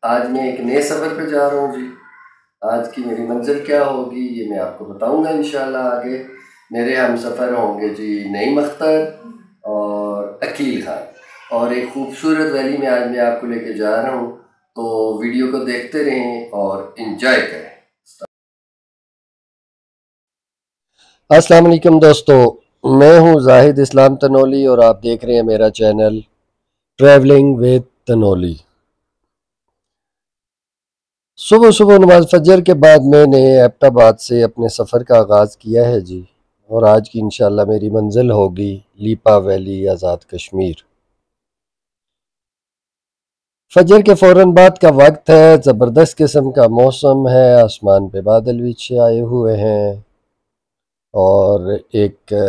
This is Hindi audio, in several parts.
आज मैं एक नए सफ़र पे जा रहा हूँ जी। आज की मेरी मंजिल क्या होगी ये मैं आपको बताऊंगा इंशाल्लाह आगे। मेरे हम सफ़र होंगे जी नईम अख्तर और अकील खान, और एक खूबसूरत वैली में आज मैं आपको लेके जा रहा हूँ। तो वीडियो को देखते रहें और इन्जॉय करें। अस्सलाम वालेकुम दोस्तों, मैं हूँ जाहिद इस्लाम तनोली और आप देख रहे हैं मेरा चैनल ट्रैवलिंग विद तनोली। सुबह सुबह नमाज फजर के बाद मैंने एबटाबाद से अपने सफ़र का आगाज़ किया है जी, और आज की इंशाल्लाह मेरी मंजिल होगी लीपा वैली आज़ाद कश्मीर। फजर के फ़ौरन बाद का वक्त है, ज़बरदस्त किस्म का मौसम है, आसमान पे बादल भी छाए हुए हैं और एक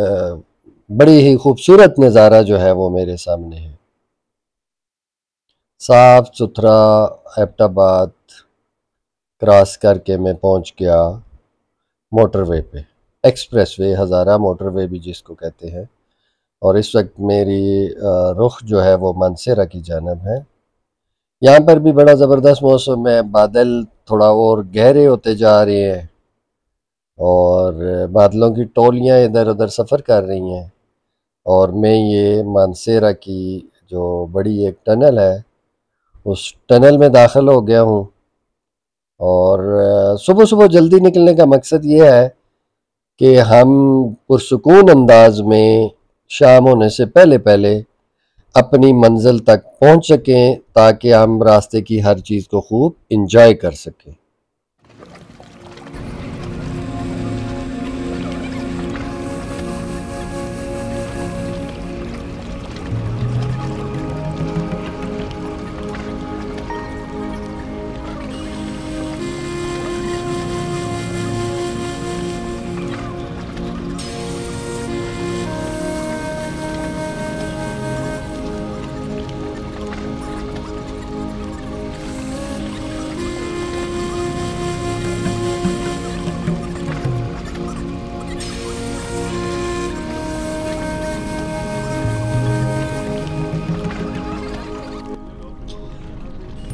बड़ी ही खूबसूरत नज़ारा जो है वो मेरे सामने है। साफ़ सुथरा एबटाबाद क्रॉस करके मैं पहुंच गया मोटरवे पे, एक्सप्रेसवे, हज़ारा मोटरवे भी जिसको कहते हैं। और इस वक्त मेरी रुख जो है वो मानसेरा की जानब है। यहाँ पर भी बड़ा ज़बरदस्त मौसम है, बादल थोड़ा और गहरे होते जा रहे हैं और बादलों की टोलियाँ इधर उधर सफ़र कर रही हैं। और मैं ये मानसेरा की जो बड़ी एक टनल है उस टनल में दाखिल हो गया हूँ। और सुबह सुबह जल्दी निकलने का मकसद ये है कि हम पुरसुकून अंदाज में शाम होने से पहले पहले अपनी मंजिल तक पहुंच सकें, ताकि हम रास्ते की हर चीज़ को खूब इंजॉय कर सकें।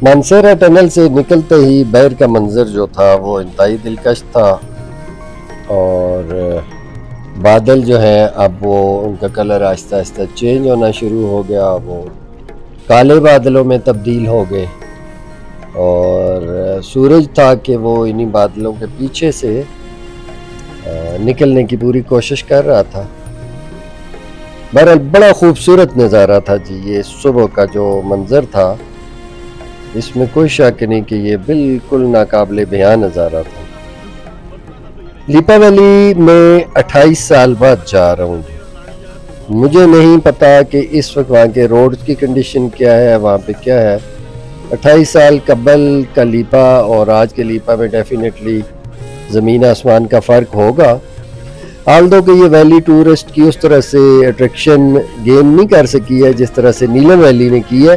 मानसेरा टनल से निकलते ही बैर का मंजर जो था वो इंतहाई दिलकश था। और बादल जो हैं अब वो उनका कलर आहिस्ता आहिस्ता चेंज होना शुरू हो गया, वो काले बादलों में तब्दील हो गए। और सूरज था कि वो इन्हीं बादलों के पीछे से निकलने की पूरी कोशिश कर रहा था। बहरहाल बड़ा खूबसूरत नज़ारा था जी, ये सुबह का जो मंजर था इसमें कोई शक नहीं कि ये बिल्कुल नाकाबिले बयान नज़ारा था। लीपा वैली में 28 साल बाद जा रहा हूँ। मुझे नहीं पता कि इस वक्त वहाँ के रोड की कंडीशन क्या है, वहाँ पे क्या है। 28 साल कबल का लीपा और आज के लीपा में डेफिनेटली ज़मीन आसमान का फ़र्क होगा। आल्दो कि ये वैली टूरिस्ट की उस तरह से अट्रैक्शन गेन नहीं कर सकी है जिस तरह से नीलम वैली ने की है,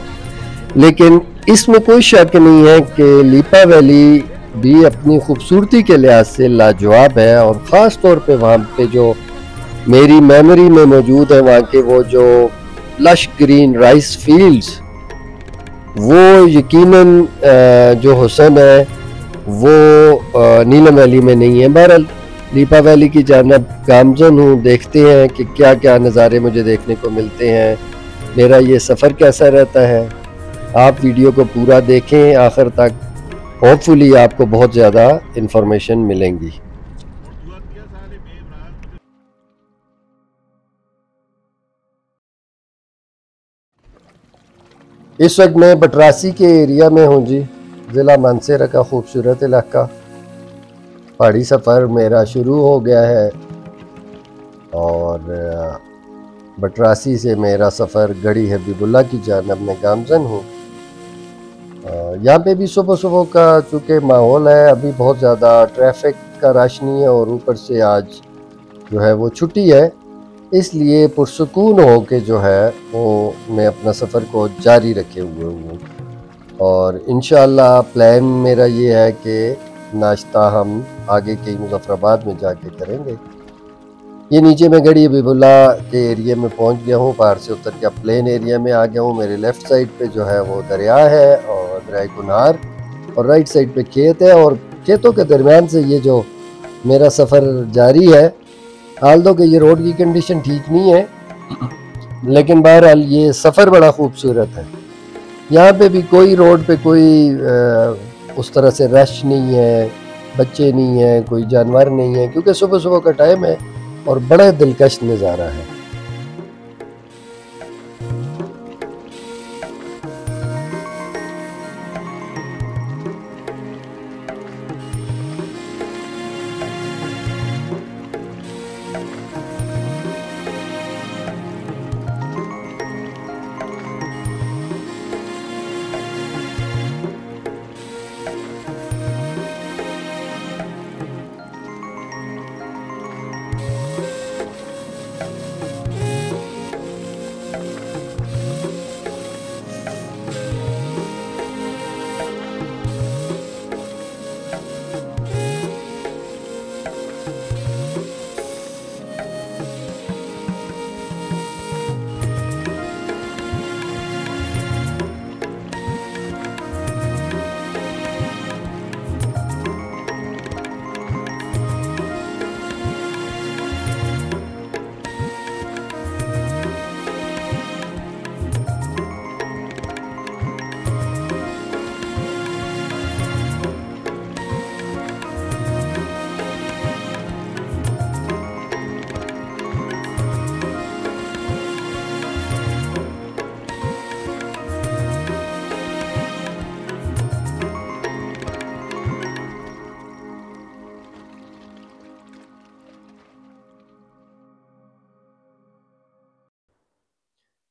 लेकिन इसमें कोई शक नहीं है कि लीपा वैली भी अपनी खूबसूरती के लिहाज से लाजवाब है। और ख़ास तौर पे वहाँ पे जो मेरी मेमोरी में मौजूद है वहाँ के वो जो लश ग्रीन राइस फील्ड्स, वो यकीनन जो हुस्न है वो नीलम वैली में नहीं है। बहरहाल लीपा वैली की जानब गामज़न हूँ, देखते हैं कि क्या क्या नज़ारे मुझे देखने को मिलते हैं, मेरा ये सफ़र कैसा रहता है। आप वीडियो को पूरा देखें आखिर तक, होपफुली आपको बहुत ज़्यादा इन्फॉर्मेशन मिलेंगी। इस वक्त मैं बटरासी के एरिया में हूँ जी, ज़िला मानसेरा का खूबसूरत इलाका। पहाड़ी सफ़र मेरा शुरू हो गया है और बटरासी से मेरा सफ़र गढ़ी हबीबुल्ला की जानब में गामज़न हूँ। यहाँ पे भी सुबह सुबह का चूँकि माहौल है, अभी बहुत ज़्यादा ट्रैफिक का रश नहीं है और ऊपर से आज जो है वो छुट्टी है, इसलिए पुरसुकून हो के जो है वो मैं अपना सफ़र को जारी रखे हुए हूँ। और इंशाअल्लाह प्लान मेरा ये है कि नाश्ता हम आगे के मुज़फ़्फ़राबाद में जाके करेंगे। ये नीचे मैं गढ़ी हबीबुल्ला के एरिया में पहुंच गया हूँ, पहाड़ से उतर के प्लेन एरिया में आ गया हूँ। मेरे लेफ़्ट साइड पे जो है वो दरिया है और दरिया कुनहार और राइट साइड पे खेत है और खेतों के दरमियान से ये जो मेरा सफ़र जारी है। हाल दो कि ये रोड की कंडीशन ठीक नहीं है, लेकिन बहरहाल ये सफ़र बड़ा खूबसूरत है। यहाँ पे भी कोई रोड पे कोई उस तरह से रश नहीं है, बच्चे नहीं हैं, कोई जानवर नहीं है, क्योंकि सुबह सुबह का टाइम है और बड़ा दिलकश नज़ारा है।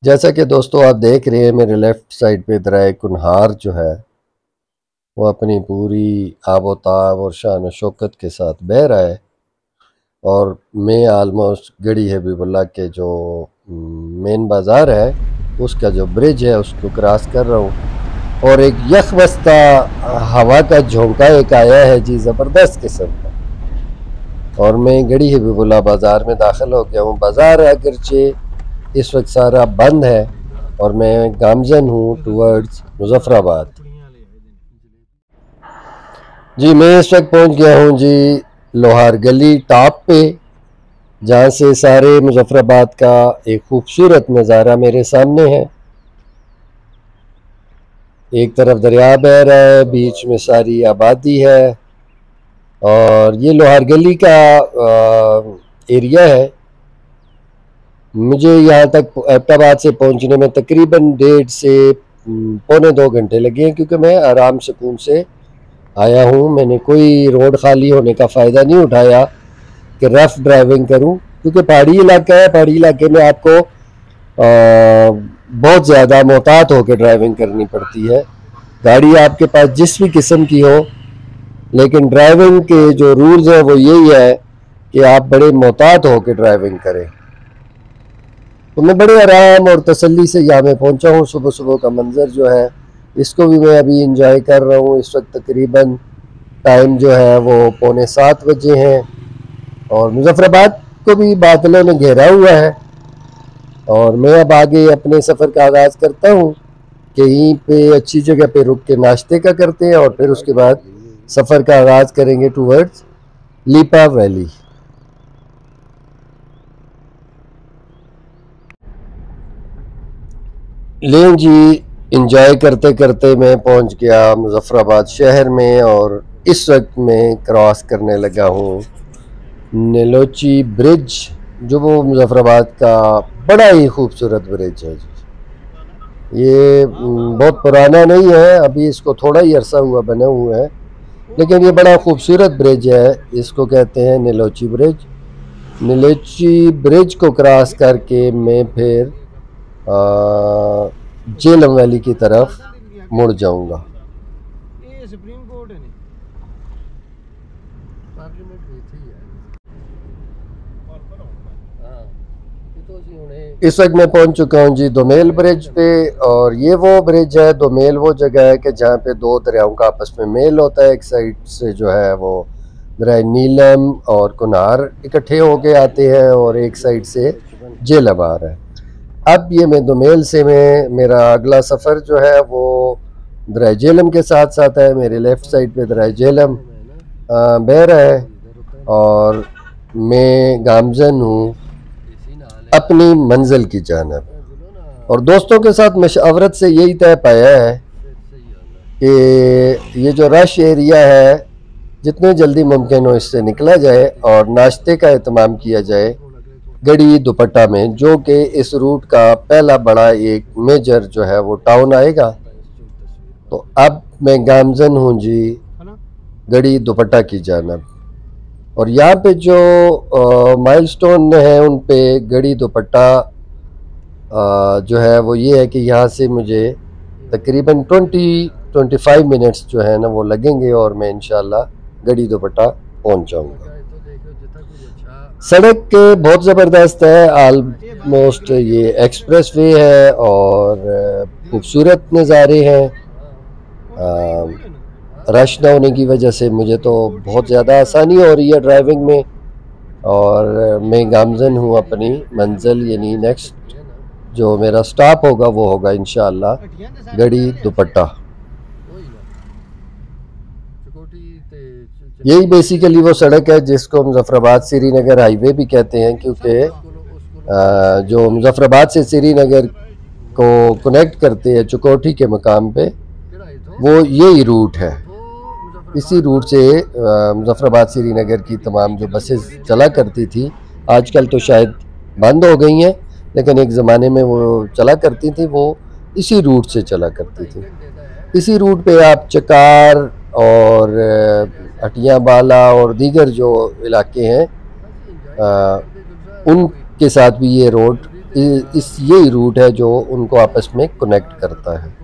जैसा कि दोस्तों आप देख रहे हैं, मेरे लेफ़्ट साइड पे दरिया कुनहार जो है वो अपनी पूरी आबोताब और शान व शौकत के साथ बह रहा है और मैं आलमोस्ट गढ़ी हबीबुल्लाह के जो मेन बाज़ार है उसका जो ब्रिज है उसको क्रॉस कर रहा हूँ और एक यख बस्ता हवा का झोंका एक आया है जी, ज़बरदस्त किस्म का। और मैं गढ़ी हबीबुल्लाह बाज़ार में दाखिल हो गया हूँ। बाज़ार अगरचे इस वक्त सारा बंद है और मैं गामजन हूँ टूवर्ड्स मुजफ्फराबाद। जी मैं इस वक्त पहुँच गया हूँ जी लोहार गली टॉप पे, जहाँ से सारे मुजफ्फराबाद का एक खूबसूरत नज़ारा मेरे सामने है। एक तरफ दरिया बह रहा है, बीच में सारी आबादी है और ये लोहार गली का एरिया है। मुझे यहाँ तक एबटाबाद से पहुँचने में तकरीबन 1.5 से पौने 2 घंटे लगे हैं, क्योंकि मैं आराम सुकून से आया हूँ। मैंने कोई रोड खाली होने का फ़ायदा नहीं उठाया कि रफ़ ड्राइविंग करूँ, क्योंकि पहाड़ी इलाका है। पहाड़ी इलाके में आपको बहुत ज़्यादा मोहतात होकर ड्राइविंग करनी पड़ती है। गाड़ी आपके पास जिस भी किस्म की हो, लेकिन ड्राइविंग के जो रूल्स हैं वो यही है कि आप बड़े मोहतात होकर ड्राइविंग करें। तो मैं बड़े आराम और तसल्ली से यहाँ मैं पहुँचा हूँ। सुबह सुबह का मंज़र जो है इसको भी मैं अभी इंजॉय कर रहा हूँ। इस वक्त तकरीबन टाइम जो है वो 6:45 बजे हैं और मुजफ्फराबाद को भी बादलों ने घेरा हुआ है और मैं अब आगे अपने सफ़र का आगाज़ करता हूँ। कहीं पे अच्छी जगह पे रुक के नाश्ते का करते हैं और फिर उसके बाद सफ़र का आगाज़ करेंगे टूवर्ड्स लीपा वैली। लें जी, इंजॉय करते करते मैं पहुंच गया मुजफ्फराबाद शहर में और इस वक्त मैं क्रॉस करने लगा हूँ नीलोची ब्रिज, जो वो मुजफ्फराबाद का बड़ा ही खूबसूरत ब्रिज है। ये बहुत पुराना नहीं है, अभी इसको थोड़ा ही अरसा हुआ बने हुए हैं, लेकिन ये बड़ा खूबसूरत ब्रिज है। इसको कहते हैं नीलोची ब्रिज। नीलोची ब्रिज को क्रॉस करके मैं फिर झेलम वैली की तरफ मुड़ जाऊंगा। ये सुप्रीम कोर्ट है नहीं, पार्लियामेंट हुई थी यार। इस वक्त मैं पहुंच चुका हूं जी दोमेल ब्रिज पे और ये वो ब्रिज है। दोमेल वो जगह है कि जहाँ पे दो दरियाओं का आपस में मेल होता है। एक साइड से जो है वो दरिया नीलम और कुनहार इकट्ठे होके आते हैं और एक साइड से झेलम आ रहा है। अब ये मैं दोमेल से मेरा अगला सफ़र जो है वो दरिया झेलम के साथ साथ है। मेरे लेफ़्ट साइड पे दरिया झेलम बह रहा है और मैं गामजन हूँ अपनी मंजिल की जानब। और दोस्तों के साथ मशवरत से यही तय पाया है कि ये जो रश एरिया है जितने जल्दी मुमकिन हो इससे निकला जाए और नाश्ते का एहतमाम किया जाए गढ़ी दुपट्टा में, जो कि इस रूट का पहला बड़ा एक मेजर जो है वो टाउन आएगा। तो अब मैं गामजन हूँ जी गढ़ी दुपट्टा की जानब। और यहाँ पे जो माइलस्टोन है उन पे गढ़ी दुपट्टा जो है वो ये है कि यहाँ से मुझे तकरीबन 20-25 मिनट्स जो है ना वो लगेंगे और मैं इंशाल्लाह गढ़ी दुपट्टा पहुँच जाऊँगा। सड़क के बहुत ज़बरदस्त है, आलमोस्ट ये एक्सप्रेस वे है और खूबसूरत नज़ारे हैं। रश ना होने की वजह से मुझे तो बहुत ज़्यादा आसानी हो रही है ड्राइविंग में। और मैं गामजन हूँ अपनी मंजिल, यानी नेक्स्ट जो मेरा स्टॉप होगा वो होगा इंशाअल्लाह गढ़ी दुपट्टा। यही बेसिकली वो सड़क है जिसको मुजफ्फराबाद श्रीनगर हाईवे भी कहते हैं, क्योंकि जो मुजफ्फराबाद से श्रीनगर को कनेक्ट करते हैं चुकोटी के मकाम पे वो यही रूट है। इसी रूट से मुजफ्फराबाद श्रीनगर की तमाम जो बसेस चला करती थी, आजकल तो शायद बंद हो गई हैं, लेकिन एक ज़माने में वो चला करती थी, वो इसी रूट से चला करती थी। इसी रूट पे आप चकार और हटिया बाला और दीगर जो इलाके हैं उनके साथ भी ये रोड यही रूट है जो उनको आपस में कनेक्ट करता है।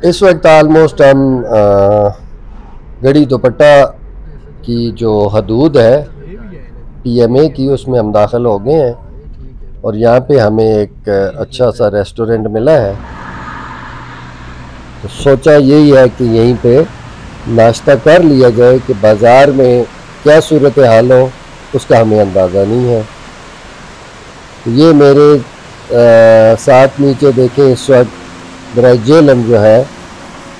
इस वक्त आलमोस्ट हम गढ़ी दुपट्टा की जो हदूद है PMA की उसमें हम दाखिल हो गए हैं और यहाँ पे हमें एक अच्छा सा रेस्टोरेंट मिला है। तो सोचा यही है कि यहीं पे नाश्ता कर लिया जाए कि बाज़ार में क्या सूरत हाल हो उसका हमें अंदाज़ा नहीं है। तो ये मेरे साथ नीचे देखें इस वक्त दरिया झेलम जो है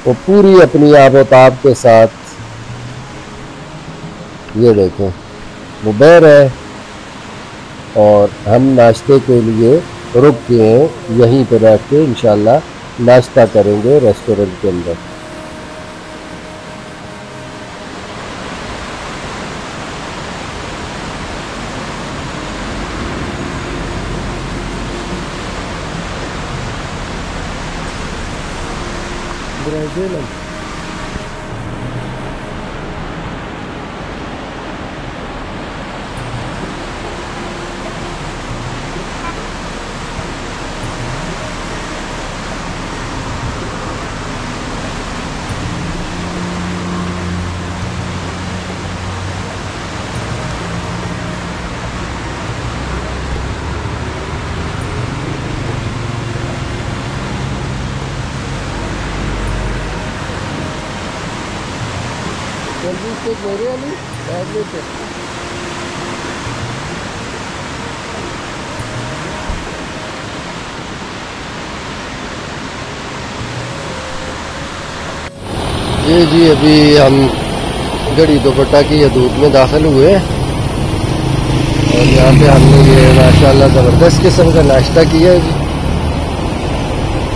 वो पूरी अपनी आबोताब के साथ ये देखें वो बह रहा है और हम नाश्ते के लिए रुक गए हैं। यहीं पर बैठ के इंशाल्लाह नाश्ता करेंगे रेस्टोरेंट के अंदर। मेरे वाली बैग लेते जी अभी हम गढ़ी दोपट्टा की हदूद में दाखिल हुए और यहाँ पे हमने ये माशाल्लाह ज़बरदस्त किस्म का नाश्ता किया है जी।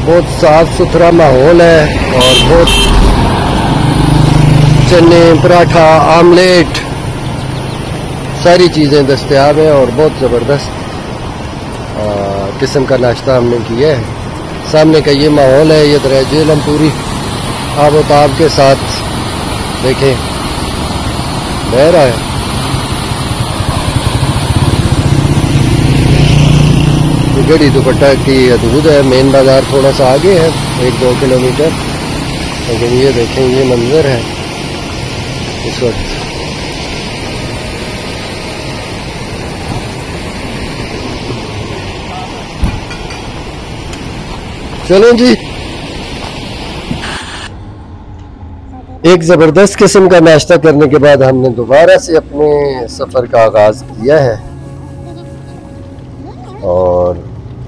बहुत साफ़ सुथरा माहौल है और बहुत चने पराठा आमलेट सारी चीज़ें दस्तयाब हैं और बहुत ज़बरदस्त किस्म का नाश्ता हमने किया है। सामने का ये माहौल है, ये दरिया झेलम पूरी आबोताब के साथ देखें बह रहा है। गढ़ी दुपट्टा की हदूद है, मेन बाज़ार थोड़ा सा आगे है 1-2 किलोमीटर, लेकिन ये देखें ये मंजर है इस वक्त। चलो जी, एक ज़बरदस्त किस्म का नाश्ता करने के बाद हमने दोबारा से अपने सफ़र का आगाज़ किया है और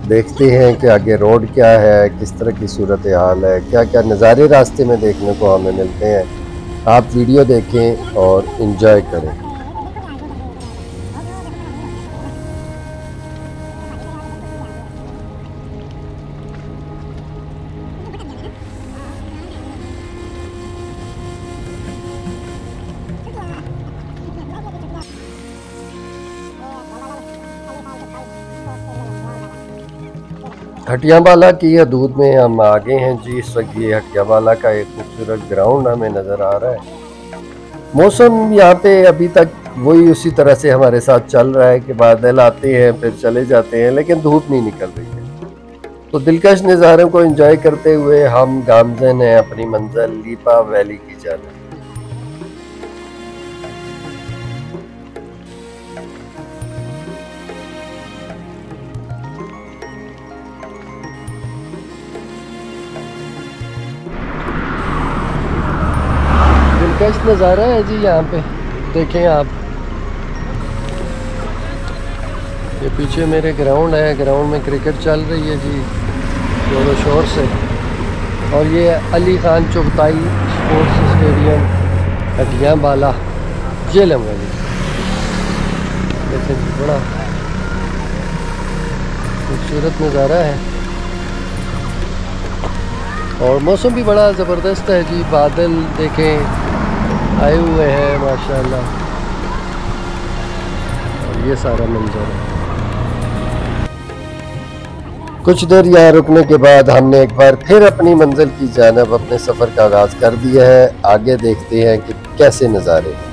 देखते हैं कि आगे रोड क्या है, किस तरह की सूरत हाल है, क्या क्या नज़ारे रास्ते में देखने को हमें मिलते हैं। आप वीडियो देखें और एंजॉय करें। हटियावाला की हदूद में हम आ गए हैं जी। इस वक्त ये हटियावाला का एक खूबसूरत ग्राउंड हमें नज़र आ रहा है। मौसम यहाँ पे अभी तक वही उसी तरह से हमारे साथ चल रहा है कि बादल आते हैं फिर चले जाते हैं, लेकिन धूप नहीं निकल रही है। तो दिलकश नज़ारों को एंजॉय करते हुए हम गामजन हैं अपनी मंजिल लीपा वैली की जानिब। दिलकश नज़ारा है जी यहाँ पे, देखें आप। ये पीछे मेरे ग्राउंड है, ग्राउंड में क्रिकेट चल रही है जी जोरों शोर से। और ये Ali Khan Chughtai sports stadium Hatiyawala Jhelum valley. देखें जी बड़ा खूबसूरत नज़ारा है और मौसम भी बड़ा ज़बरदस्त है जी। बादल देखें आए हुए हैं माशाल्लाह और ये सारा मंजर है। कुछ देर यहाँ रुकने के बाद हमने एक बार फिर अपनी मंजिल की जानिब अपने सफ़र का आगाज़ कर दिया है। आगे देखते हैं कि कैसे नज़ारे हैं।